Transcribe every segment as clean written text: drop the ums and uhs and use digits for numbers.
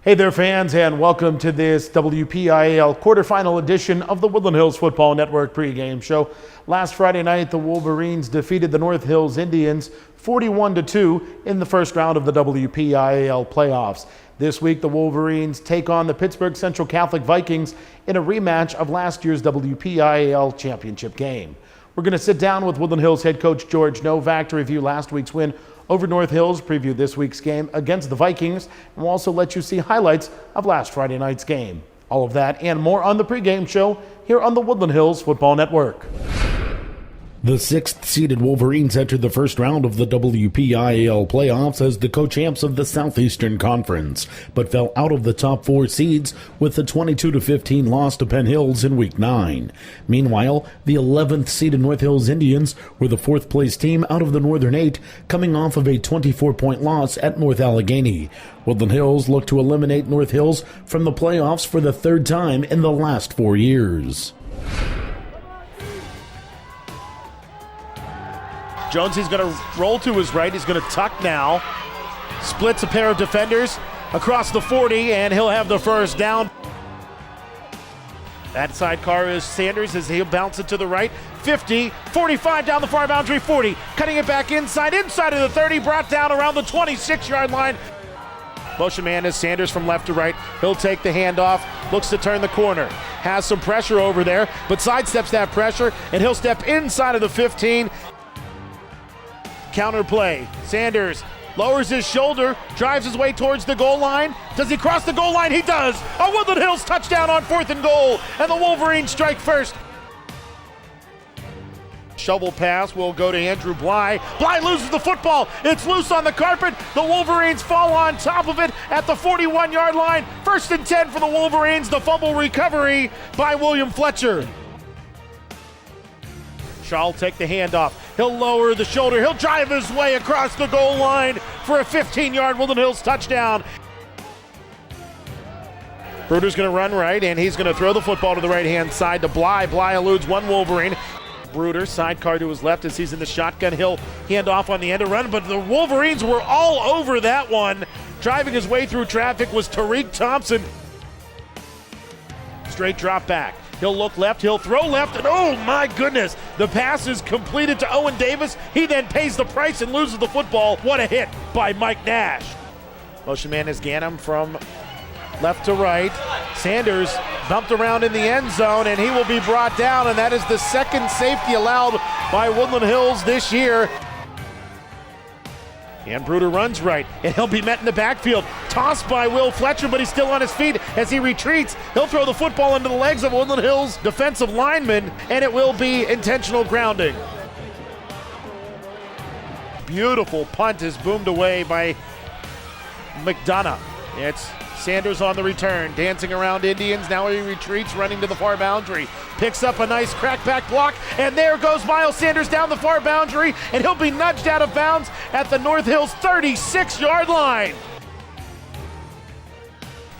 Hey there, fans, and welcome to this WPIAL Quarter Final edition of the Woodland Hills Football Network pregame show. Last Friday night, the Wolverines defeated the North Hills Indians 41-2 in the first round of the WPIAL playoffs. This week, the Wolverines take on the Pittsburgh Central Catholic Vikings in a rematch of last year's WPIAL championship game. We're going to sit down with Woodland Hills head coach George Novak to review last week's win over North Hills, preview this week's game against the Vikings, and we'll also let you see highlights of last Friday night's game. All of that and more on the pregame show here on the Woodland Hills Football Network. The sixth-seeded Wolverines entered the first round of the WPIAL playoffs as the co-champs of the Southeastern Conference, but fell out of the top four seeds with the 22-15 loss to Penn Hills in Week 9. Meanwhile, the 11th-seeded North Hills Indians were the fourth-place team out of the Northern Eight, coming off of a 24-point loss at North Allegheny. Woodland Hills look to eliminate North Hills from the playoffs for the third time in the last 4 years. Jones, he's going to roll to his right. He's going to tuck now. Splits a pair of defenders across the 40, and he'll have the first down. That sidecar is Sanders as he'll bounce it to the right. 50, 45 down the far boundary, 40. Cutting it back inside of the 30, brought down around the 26-yard line. Motion man is Sanders from left to right. He'll take the handoff, looks to turn the corner. Has some pressure over there, but sidesteps that pressure, and he'll step inside of the 15. Counter play. Sanders lowers his shoulder, drives his way towards the goal line. Does he cross the goal line? He does. A Woodland Hills touchdown on 4th and goal, and the Wolverines strike first. Shovel pass will go to Andrew Bly. Bly loses the football. It's loose on the carpet. The Wolverines fall on top of it at the 41-yard line. 1st and 10 for the Wolverines. The fumble recovery by William Fletcher. Shaw will take the handoff. He'll lower the shoulder. He'll drive his way across the goal line for a 15-yard Woodland Hills touchdown. Bruder's going to run right, and he's going to throw the football to the right-hand side to Bly. Bly eludes one Wolverine. Bruder, sidecar to his left as he's in the shotgun. He'll hand off on the end of run, but the Wolverines were all over that one. Driving his way through traffic was Tariq Thompson. Straight drop back. He'll look left, he'll throw left, and oh my goodness, the pass is completed to Owen Davis. He then pays the price and loses the football. What a hit by Mike Nash. Motion man is Ganem from left to right. Sanders bumped around in the end zone, and he will be brought down, and that is the second safety allowed by Woodland Hills this year. And Bruder runs right, and he'll be met in the backfield. Tossed by Will Fletcher, but he's still on his feet as he retreats. He'll throw the football into the legs of Woodland Hills defensive lineman, and it will be intentional grounding. Beautiful punt is boomed away by McDonough. It's Sanders on the return, dancing around Indians. Now he retreats, running to the far boundary. Picks up a nice crackback block, and there goes Miles Sanders down the far boundary, and he'll be nudged out of bounds at the North Hills 36-yard line.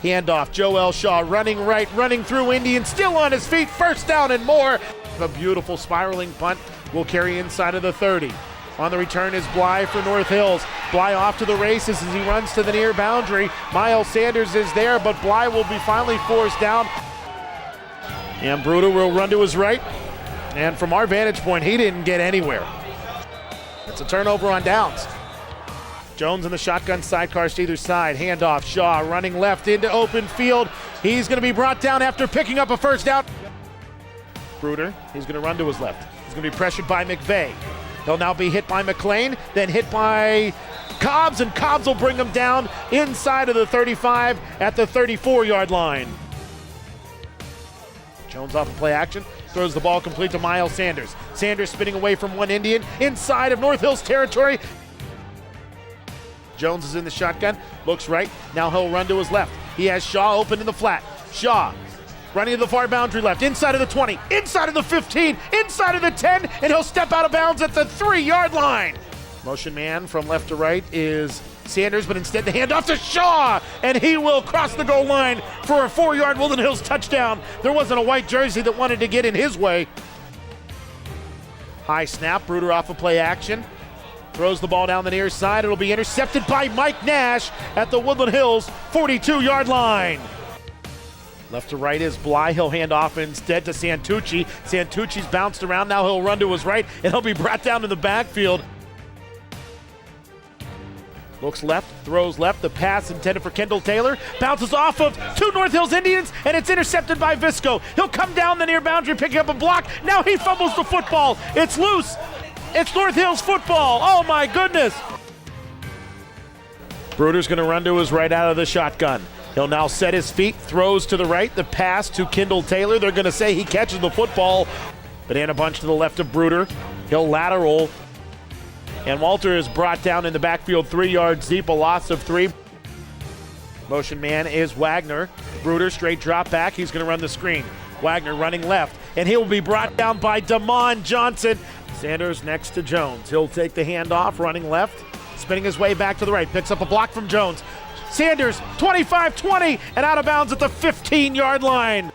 Handoff, Joel Shaw running right, running through Indians, still on his feet, first down and more. A beautiful spiraling punt will carry inside of the 30. On the return is Bly for North Hills. Bly off to the races as he runs to the near boundary. Miles Sanders is there, but Bly will be finally forced down. And Bruder will run to his right. And from our vantage point, he didn't get anywhere. It's a turnover on downs. Jones in the shotgun, sidecars to either side. Handoff, Shaw running left into open field. He's going to be brought down after picking up a first down. Bruder, he's going to run to his left. He's going to be pressured by McVeigh. He'll now be hit by McLean, then hit by Cobbs, and Cobbs will bring him down inside of the 35 at the 34-yard line. Jones off of play action, throws the ball complete to Miles Sanders. Sanders spinning away from one Indian inside of North Hills territory. Jones is in the shotgun, looks right, now he'll run to his left. He has Shaw open in the flat. Shaw running to the far boundary left, inside of the 20, inside of the 15, inside of the 10, and he'll step out of bounds at the 3-yard line. Motion man from left to right is Sanders, but instead the handoff to Shaw, and he will cross the goal line for a 4-yard Woodland Hills touchdown. There wasn't a white jersey that wanted to get in his way. High snap, Bruder off of play action. Throws the ball down the near side. It'll be intercepted by Mike Nash at the Woodland Hills 42-yard line. Left to right is Bly. He'll hand off instead to Santucci. Santucci's bounced around. Now he'll run to his right, and he'll be brought down in the backfield. Looks left, throws left. The pass intended for Kendall Taylor. Bounces off of two North Hills Indians, and it's intercepted by Visco. He'll come down the near boundary, picking up a block. Now he fumbles the football. It's loose. It's North Hills football. Oh, my goodness. Bruder's going to run to his right out of the shotgun. He'll now set his feet, throws to the right. The pass to Kendall Taylor. They're going to say he catches the football. Banana bunch to the left of Bruder. He'll lateral. And Walter is brought down in the backfield 3 yards deep, a loss of 3. Motion man is Wagner. Bruder straight drop back. He's going to run the screen. Wagner running left. And he will be brought down by Damon Johnson. Sanders next to Jones. He'll take the handoff, running left. Spinning his way back to the right. Picks up a block from Jones. Sanders, 25-20, and out of bounds at the 15-yard line.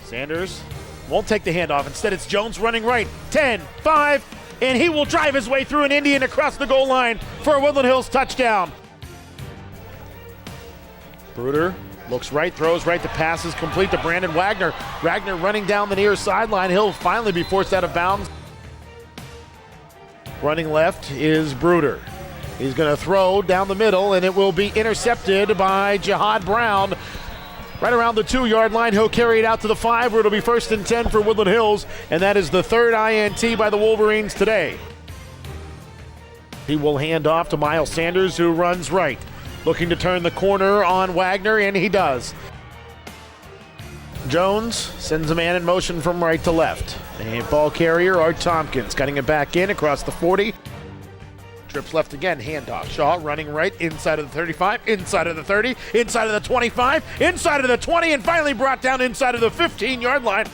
Sanders won't take the handoff. Instead, it's Jones running right. 10, 5, and he will drive his way through an Indian across the goal line for a Woodland Hills touchdown. Bruder looks right, throws right. The pass is complete to Brandon Wagner. Wagner running down the near sideline. He'll finally be forced out of bounds. Running left is Bruder. He's going to throw down the middle, and it will be intercepted by Jihad Brown. Right around the 2-yard line, he'll carry it out to the 5, where it'll be 1st and 10 for Woodland Hills, and that is the 3rd INT by the Wolverines today. He will hand off to Miles Sanders, who runs right. Looking to turn the corner on Wagner, and he does. Jones sends a man in motion from right to left. And ball carrier, Art Tompkins, cutting it back in across the 40. Trips left again, handoff. Shaw running right, inside of the 35, inside of the 30, inside of the 25, inside of the 20, and finally brought down inside of the 15-yard line.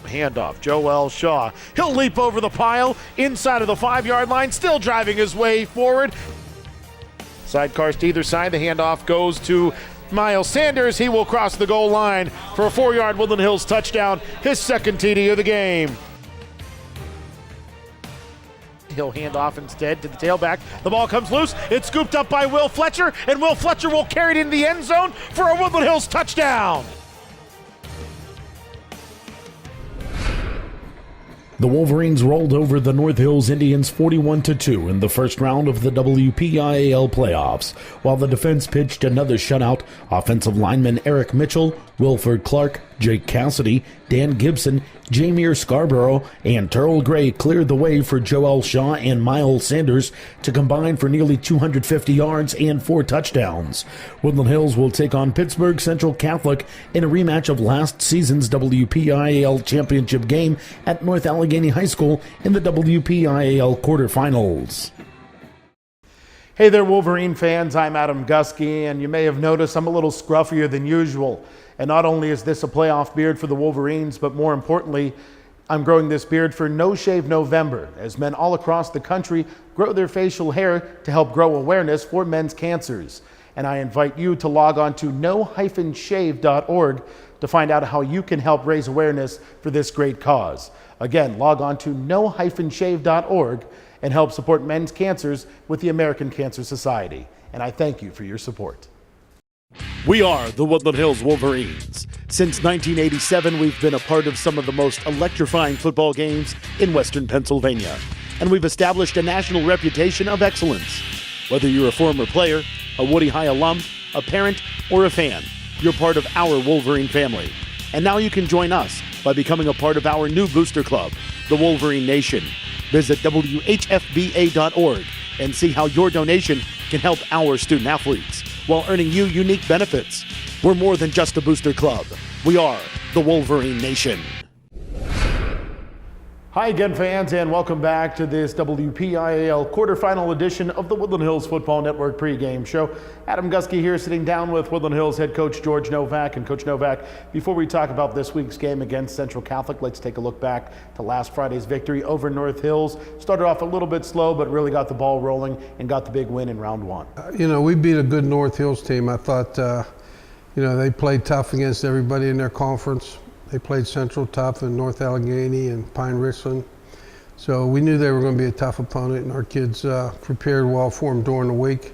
Handoff, Joel Shaw. He'll leap over the pile, inside of the 5-yard line, still driving his way forward. Sidecars to either side, the handoff goes to Miles Sanders. He will cross the goal line for a 4-yard Woodland Hills touchdown, his 2nd TD of the game. He'll hand off instead to the tailback. The ball comes loose. It's scooped up by Will Fletcher, and Will Fletcher will carry it into the end zone for a Woodland Hills touchdown. The Wolverines rolled over the North Hills Indians 41-2 in the first round of the WPIAL playoffs, while the defense pitched another shutout. Offensive linemen Eric Mitchell, Wilford Clark, Jake Cassidy, Dan Gibson, Jameer Scarborough, and Terrell Gray cleared the way for Joel Shaw and Miles Sanders to combine for nearly 250 yards and 4 touchdowns. Woodland Hills will take on Pittsburgh Central Catholic in a rematch of last season's WPIAL championship game at North Allegheny High School in the WPIAL quarterfinals. Hey there, Wolverine fans. I'm Adam Gusky, and you may have noticed I'm a little scruffier than usual. And not only is this a playoff beard for the Wolverines, but more importantly, I'm growing this beard for No Shave November, as men all across the country grow their facial hair to help grow awareness for men's cancers. And I invite you to log on to no-shave.org to find out how you can help raise awareness for this great cause. Again, log on to no-shave.org and help support men's cancers with the American Cancer Society. And I thank you for your support. We are the Woodland Hills Wolverines. Since 1987, we've been a part of some of the most electrifying football games in Western Pennsylvania, and we've established a national reputation of excellence. Whether you're a former player, a Woody High alum, a parent, or a fan, you're part of our Wolverine family. And now you can join us by becoming a part of our new booster club, the Wolverine Nation. Visit WHFBA.org and see how your donation can help our student athletes while earning you unique benefits. We're more than just a booster club. We are the Wolverine Nation. Hi again, fans, and welcome back to this WPIAL quarterfinal edition of the Woodland Hills Football Network pregame show. Adam Gusky here, sitting down with Woodland Hills head coach George Novak. And Coach Novak, before we talk about this week's game against Central Catholic, let's take a look back to last Friday's victory over North Hills. Started off a little bit slow, but really got the ball rolling and got the big win in round one. We beat a good North Hills team. I thought, they played tough against everybody in their conference. They played Central tough and North Allegheny and Pine Richland. So we knew they were going to be a tough opponent, and our kids prepared well for them during the week.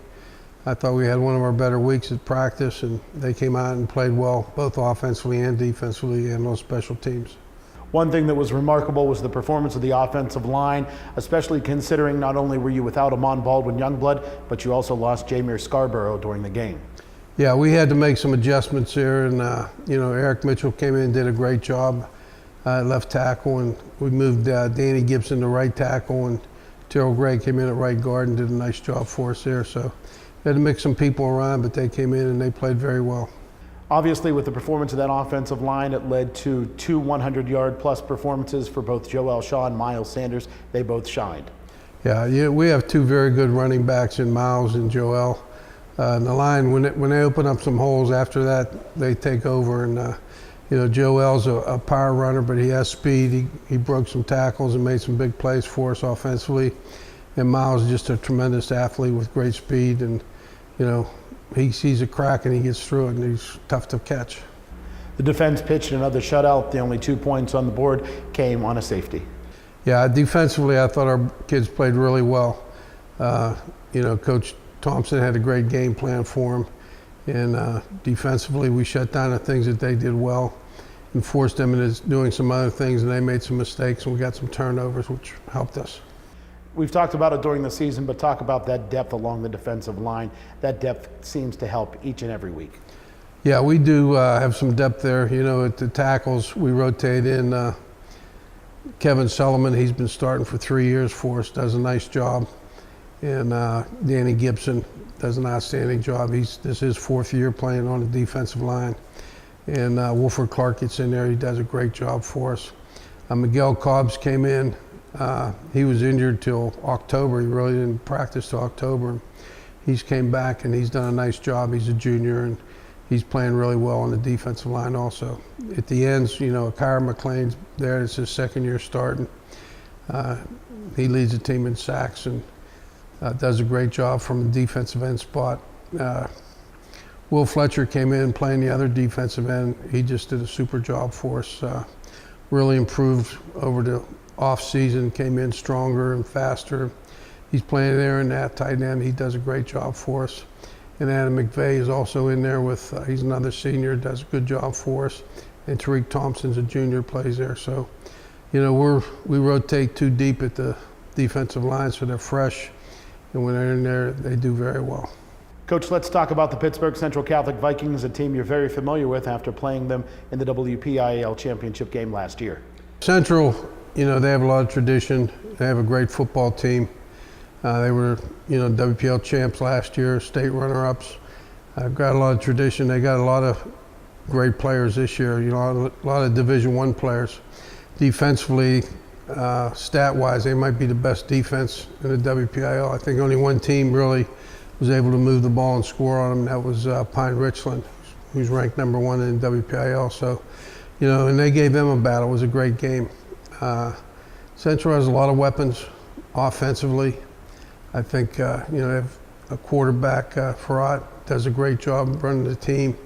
I thought we had one of our better weeks at practice, and they came out and played well, both offensively and defensively, and on special teams. One thing that was remarkable was the performance of the offensive line, especially considering not only were you without Amon Baldwin Youngblood, but you also lost Jameer Scarborough during the game. Yeah, we had to make some adjustments there, and Eric Mitchell came in and did a great job at left tackle, and we moved Danny Gibson to right tackle, and Terrell Gray came in at right guard and did a nice job for us there. So we had to mix some people around, but they came in and they played very well. Obviously, with the performance of that offensive line, it led to 2 100-yard-plus performances for both Joel Shaw and Miles Sanders. They both shined. Yeah, we have 2 very good running backs in Miles and Joel. And the line, when they open up some holes after that, they take over. And Joel's a power runner, but he has speed. He broke some tackles and made some big plays for us offensively. And Miles is just a tremendous athlete with great speed. And he sees a crack and he gets through it, and he's tough to catch. The defense pitched another shutout. The only 2 points on the board came on a safety. Yeah, defensively, I thought our kids played really well. Coach Thompson had a great game plan for them. And defensively, we shut down the things that they did well and forced them into doing some other things, and they made some mistakes, and we got some turnovers, which helped us. We've talked about it during the season, but talk about that depth along the defensive line. That depth seems to help each and every week. Yeah, we do have some depth there. At the tackles, we rotate in Kevin Sullivan. He's been starting for 3 years for us, does a nice job. And Danny Gibson does an outstanding job. This is his 4th year playing on the defensive line. And Wolford Clark gets in there. He does a great job for us. Miguel Cobbs came in. He was injured till October. He really didn't practice till October. He's came back and he's done a nice job. He's a junior and he's playing really well on the defensive line also. At the ends, Kyra McLean's there. It's his 2nd year starting. He leads the team in sacks and does a great job from the defensive end spot. Will Fletcher came in playing the other defensive end. He just did a super job for us. Really improved over the off season, came in stronger and faster. He's playing there in that tight end. He does a great job for us. And Adam McVeigh is also in there with, he's another senior, does a good job for us. And Tariq Thompson's a junior, plays there. So, we rotate 2 deep at the defensive line, so they're fresh. And when they're in there, they do very well. Coach, let's talk about the Pittsburgh Central Catholic Vikings, a team you're very familiar with after playing them in the WPIAL championship game last year. Central, they have a lot of tradition. They have a great football team. They were, WPL champs last year, state runner-ups. Got a lot of tradition. They got a lot of great players this year, a lot of Division I players. Defensively, stat-wise, they might be the best defense in the WPIL. I think only one team really was able to move the ball and score on them. That was Pine Richland, who's ranked #1 in WPIL. So, and they gave them a battle. It was a great game. Central has a lot of weapons offensively. I think, they have a quarterback, Farad, does a great job running the team,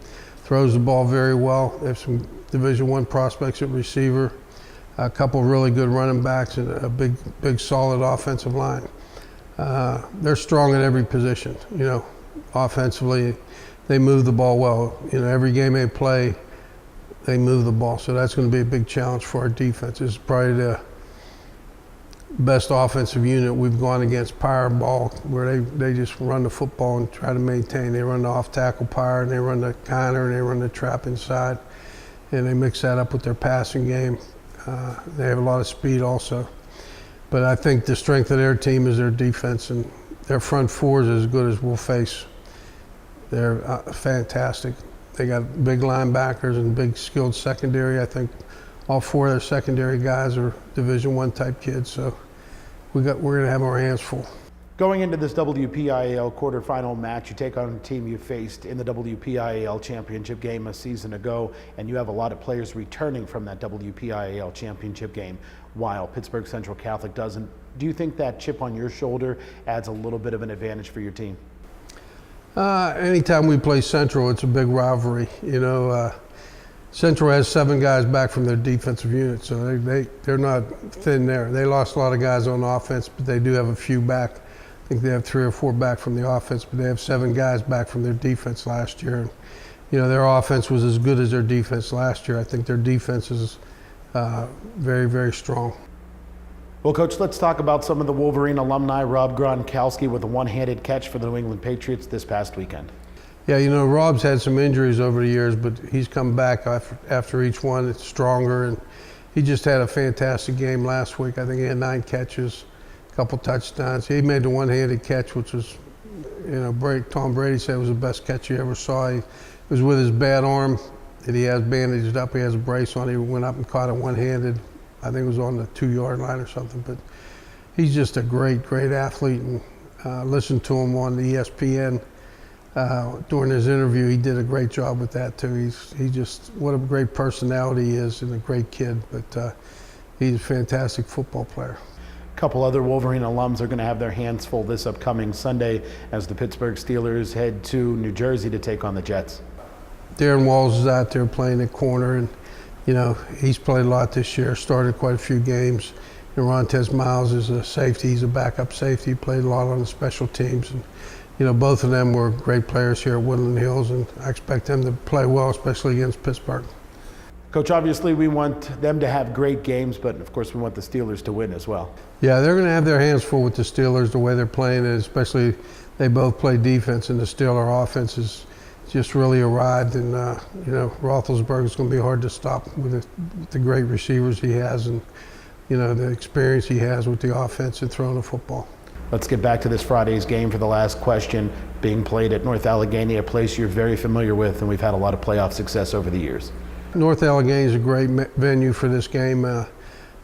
throws the ball very well. They have some Division I prospects at receiver, a couple really good running backs, and a big solid offensive line. They're strong at every position. Offensively, they move the ball well. Every game they play, they move the ball. So that's going to be a big challenge for our defense. It's probably the best offensive unit we've gone against power ball, where they just run the football and try to maintain. They run the off-tackle power, and they run the counter, and they run the trap inside. And they mix that up with their passing game. They have a lot of speed also. But I think the strength of their team is their defense, and their front four is as good as we'll face. They're fantastic. They got big linebackers and big skilled secondary. I think all 4 of their secondary guys are Division I type kids, so we're going to have our hands full. Going into this WPIAL quarterfinal match, you take on a team you faced in the WPIAL championship game a season ago, and you have a lot of players returning from that WPIAL championship game, while Pittsburgh Central Catholic doesn't. Do you think that chip on your shoulder adds a little bit of an advantage for your team? Anytime we play Central, it's a big rivalry. Central has 7 guys back from their defensive unit, so they're not thin there. They lost a lot of guys on offense, but they do have a few back. I think they have 3 or 4 back from the offense, but they have 7 guys back from their defense last year. And, you know, their offense was as good as their defense last year. I think their defense is very, very strong. Well, Coach, let's talk about some of the Wolverine alumni. Rob Gronkowski with a one-handed catch for the New England Patriots this past weekend. Yeah, you know, Rob's had some injuries over the years, but he's come back after each one. It's stronger, and he just had a fantastic game last week. I think he had 9 catches, a couple touchdowns. He made the one-handed catch, which was, you know, Tom Brady said was the best catch he ever saw. He was with his bad arm that he has bandaged up. He has a brace on. He went up and caught it one-handed. I think it was on the 2-yard line or something. But he's just a great, great athlete, and listened to him on the ESPN. During his interview, he did a great job with that too. He just, what a great personality he is, and a great kid, but he's a fantastic football player. A couple other Wolverine alums are going to have their hands full this upcoming Sunday as the Pittsburgh Steelers head to New Jersey to take on the Jets. Darren Walls is out there playing at corner, and you know, he's played a lot this year, started quite a few games. And Rontez Miles is a safety, he's a backup safety, he played a lot on the special teams. And you know, both of them were great players here at Woodland Hills, and I expect them to play well, especially against Pittsburgh. Coach, obviously we want them to have great games, but of course we want the Steelers to win as well. Yeah, they're going to have their hands full with the Steelers, the way they're playing, and especially they both play defense, and the Steeler offense has just really arrived. And, you know, Roethlisberger is going to be hard to stop with the great receivers he has, and, you know, the experience he has with the offense and throwing the football. Let's get back to this Friday's game for the last question, being played at North Allegheny, a place you're very familiar with, and we've had a lot of playoff success over the years. North Allegheny is a great venue for this game.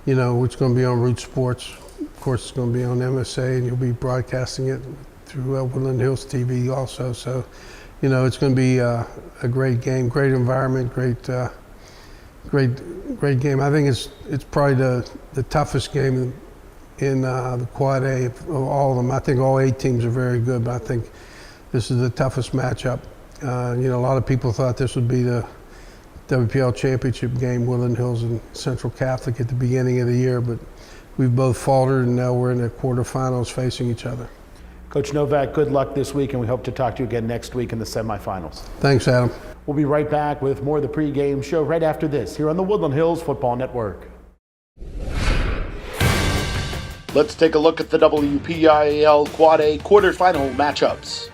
You know, it's going to be on Root Sports. Of course, it's going to be on MSA, and you'll be broadcasting it through Woodland Hills TV also. So, you know, it's going to be a great game, great environment, great game. I think it's probably the toughest game in the Quad A of all of them. I think all 8 teams are very good, but I think this is the toughest matchup. You know, a lot of people thought this would be the WPIAL Championship game, Woodland Hills and Central Catholic at the beginning of the year, but we've both faltered, and now we're in the quarterfinals facing each other. Coach Novak, good luck this week, and we hope to talk to you again next week in the semifinals. Thanks, Adam. We'll be right back with more of the pregame show right after this here on the Woodland Hills Football Network. Let's take a look at the WPIAL Quad A quarterfinal matchups.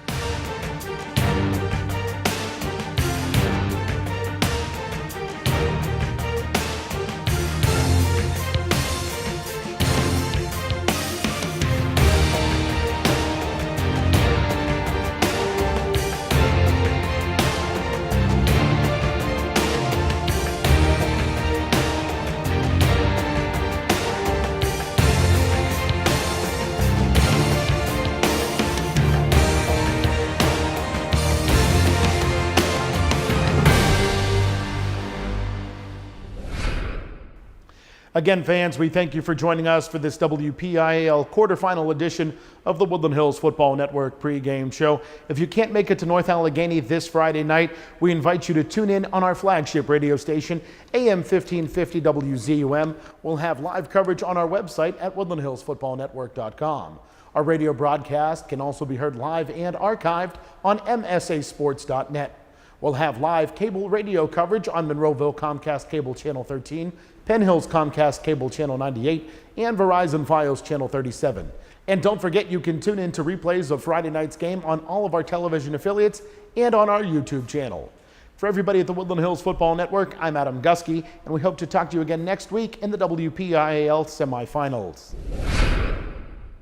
Again, fans, we thank you for joining us for this WPIAL quarterfinal edition of the Woodland Hills Football Network pregame show. If you can't make it to North Allegheny this Friday night, we invite you to tune in on our flagship radio station, AM 1550 WZUM. We'll have live coverage on our website at woodlandhillsfootballnetwork.com. Our radio broadcast can also be heard live and archived on msasports.net. We'll have live cable radio coverage on Monroeville Comcast Cable Channel 13, Penn Hills Comcast Cable Channel 98, and Verizon Fios Channel 37. And don't forget, you can tune in to replays of Friday night's game on all of our television affiliates and on our YouTube channel. For everybody at the Woodland Hills Football Network, I'm Adam Gusky, and we hope to talk to you again next week in the WPIAL semifinals.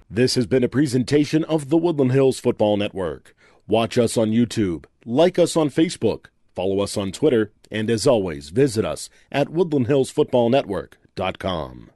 This has been a presentation of the Woodland Hills Football Network. Watch us on YouTube, like us on Facebook, follow us on Twitter, and as always, visit us at woodlandhillsfootballnetwork.com.